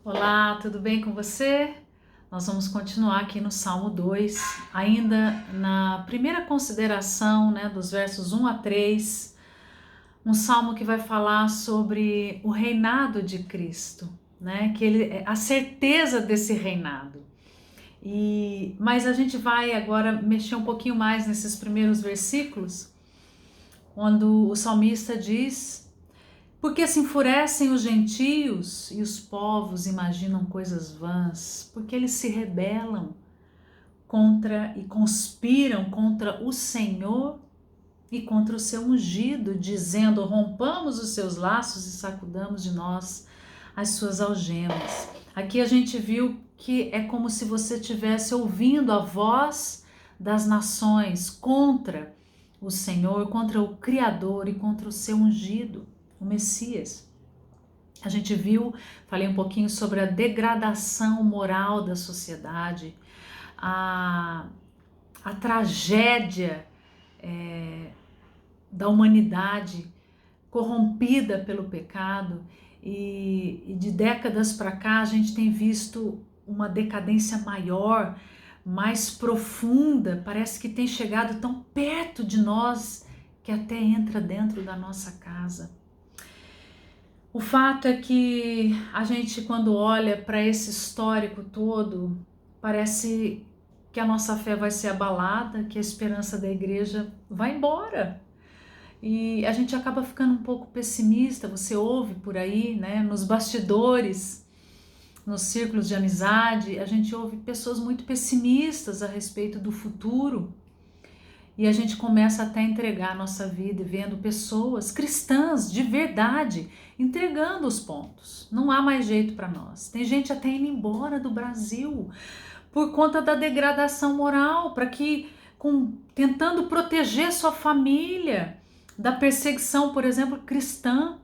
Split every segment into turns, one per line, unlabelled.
Olá, tudo bem com você? Nós vamos continuar aqui no Salmo 2, ainda na primeira consideração, dos versos 1 a 3, um salmo que vai falar sobre o reinado de Cristo, a certeza desse reinado. Mas a gente vai agora mexer um pouquinho mais nesses primeiros versículos, quando o salmista diz: porque se enfurecem os gentios e os povos imaginam coisas vãs, porque eles se rebelam contra e conspiram contra o Senhor e contra o seu ungido, dizendo: rompamos os seus laços e sacudamos de nós as suas algemas. Aqui a gente viu que é como se você estivesse ouvindo a voz das nações contra o Senhor, contra o Criador e contra o seu ungido, o Messias. A gente viu, falei um pouquinho sobre a degradação moral da sociedade, a tragédia da humanidade corrompida pelo pecado, e de décadas para cá a gente tem visto uma decadência maior, mais profunda, parece que tem chegado tão perto de nós que até entra dentro da nossa casa. O fato é que a gente, quando olha para esse histórico todo, parece que a nossa fé vai ser abalada, que a esperança da igreja vai embora. E a gente acaba ficando um pouco pessimista. Você ouve por aí, nos bastidores, nos círculos de amizade, a gente ouve pessoas muito pessimistas a respeito do futuro. E a gente começa até a entregar a nossa vida vendo pessoas cristãs de verdade entregando os pontos. Não há mais jeito para nós. Tem gente até indo embora do Brasil por conta da degradação moral, tentando proteger sua família da perseguição, por exemplo, cristã,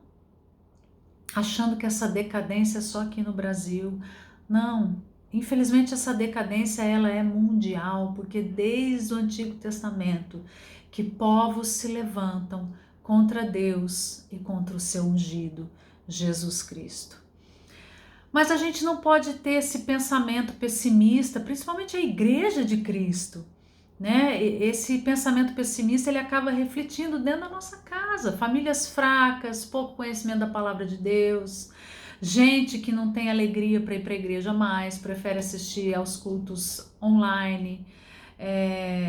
achando que essa decadência é só aqui no Brasil. Não. Infelizmente essa decadência ela é mundial, porque desde o Antigo Testamento que povos se levantam contra Deus e contra o seu ungido, Jesus Cristo. Mas a gente não pode ter esse pensamento pessimista, principalmente a Igreja de Cristo, Esse pensamento pessimista ele acaba refletindo dentro da nossa casa, famílias fracas, pouco conhecimento da palavra de Deus, gente que não tem alegria para ir para a igreja mais, prefere assistir aos cultos online,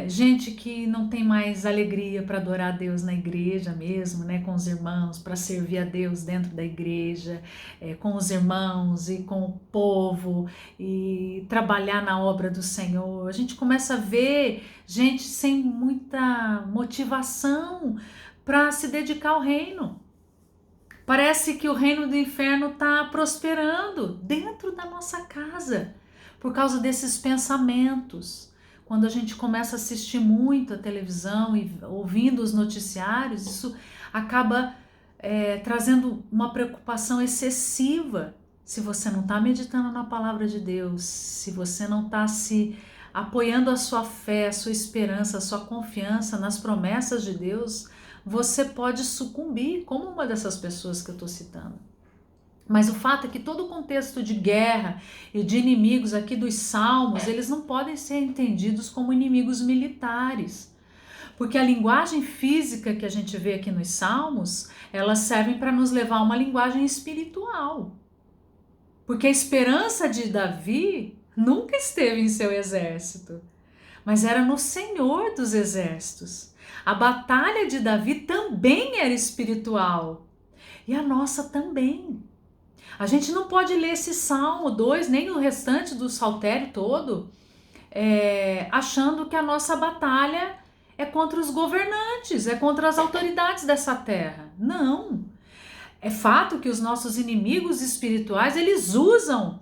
gente que não tem mais alegria para adorar a Deus na igreja mesmo, com os irmãos, para servir a Deus dentro da igreja, com os irmãos e com o povo e trabalhar na obra do Senhor. A gente começa a ver gente sem muita motivação para se dedicar ao reino. Parece que o reino do inferno está prosperando dentro da nossa casa por causa desses pensamentos. Quando a gente começa a assistir muito a televisão e ouvindo os noticiários, isso acaba trazendo uma preocupação excessiva. Se você não está meditando na palavra de Deus, se você não está se apoiando a sua fé, a sua esperança, a sua confiança nas promessas de Deus, você pode sucumbir, como uma dessas pessoas que eu estou citando. Mas o fato é que todo o contexto de guerra e de inimigos aqui dos salmos, eles não podem ser entendidos como inimigos militares. Porque a linguagem física que a gente vê aqui nos salmos, elas servem para nos levar a uma linguagem espiritual. Porque a esperança de Davi nunca esteve em seu exército, mas era no Senhor dos exércitos. A batalha de Davi também era espiritual e a nossa também. A gente não pode ler esse Salmo 2, nem o restante do saltério todo, achando que a nossa batalha é contra os governantes, é contra as autoridades dessa terra. Não. É fato que os nossos inimigos espirituais, eles usam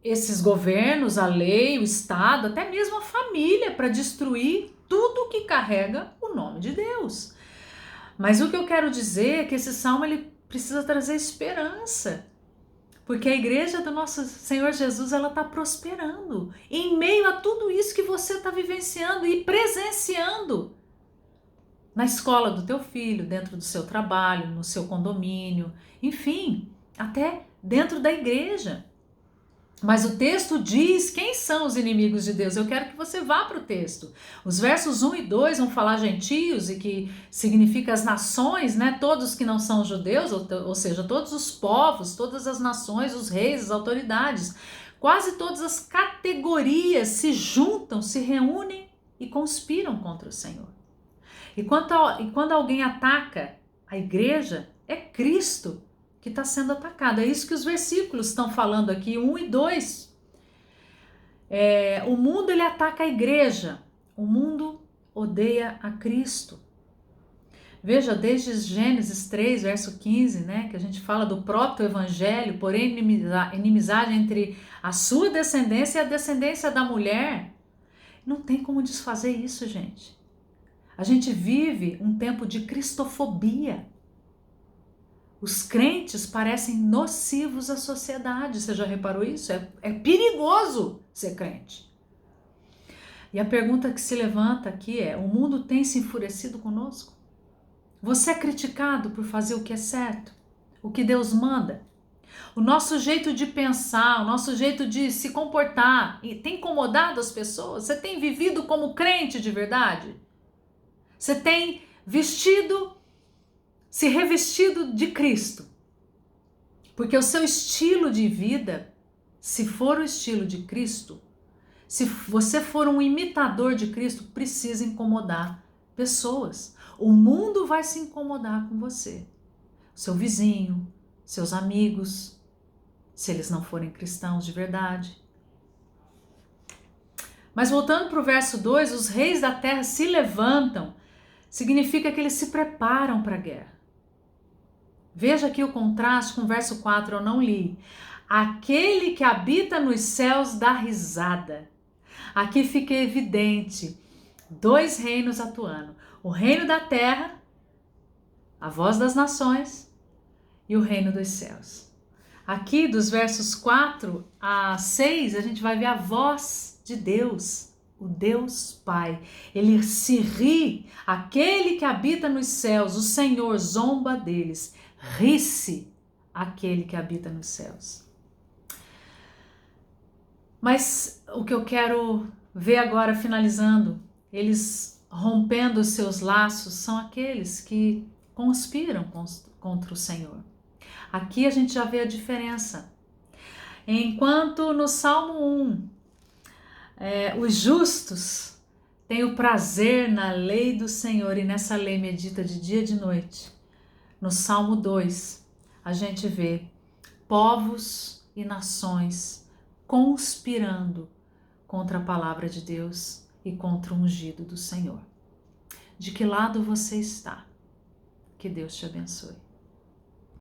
esses governos, a lei, o Estado, até mesmo a família, para destruir tudo que carrega o nome de Deus. Mas o que eu quero dizer é que esse salmo ele precisa trazer esperança, porque a igreja do nosso Senhor Jesus ela está prosperando em meio a tudo isso que você está vivenciando e presenciando na escola do teu filho, dentro do seu trabalho, no seu condomínio, enfim, até dentro da igreja. Mas o texto diz quem são os inimigos de Deus. Eu quero que você vá para o texto. Os versos 1 e 2 vão falar gentios, e que significa as nações, né? Todos que não são judeus, ou seja, todos os povos, todas as nações, os reis, as autoridades. Quase todas as categorias se juntam, se reúnem e conspiram contra o Senhor. E quando alguém ataca a igreja, é Cristo que está sendo atacado. É isso que os versículos estão falando aqui, 1 e 2. O mundo, ele ataca a igreja. O mundo odeia a Cristo. Veja, desde Gênesis 3, verso 15, né, que a gente fala do proto-evangelho, porém inimizade entre a sua descendência e a descendência da mulher. Não tem como desfazer isso, gente. A gente vive um tempo de cristofobia. Os crentes parecem nocivos à sociedade. Você já reparou isso? É perigoso ser crente. E a pergunta que se levanta aqui é: o mundo tem se enfurecido conosco? Você é criticado por fazer o que é certo? O que Deus manda? O nosso jeito de pensar, o nosso jeito de se comportar, tem incomodado as pessoas? Você tem vivido como crente de verdade? Você tem se revestido de Cristo? Porque o seu estilo de vida, se for o estilo de Cristo, se você for um imitador de Cristo, precisa incomodar pessoas. O mundo vai se incomodar com você. Seu vizinho, seus amigos, se eles não forem cristãos de verdade. Mas voltando para o verso 2, os reis da terra se levantam, significa que eles se preparam para a guerra. Veja aqui o contraste com o verso 4, eu não li. Aquele que habita nos céus dá risada. Aqui fica evidente dois reinos atuando. O reino da terra, a voz das nações, e o reino dos céus. Aqui dos versos 4 a 6, a gente vai ver a voz de Deus, o Deus Pai. Ele se ri, aquele que habita nos céus, o Senhor zomba deles. Ri-se aquele que habita nos céus. Mas o que eu quero ver agora, finalizando, eles rompendo os seus laços, são aqueles que conspiram contra o Senhor. Aqui a gente já vê a diferença. Enquanto no Salmo 1, os justos têm o prazer na lei do Senhor e nessa lei medita de dia e de noite. No Salmo 2, a gente vê povos e nações conspirando contra a palavra de Deus e contra o ungido do Senhor. De que lado você está? Que Deus te abençoe.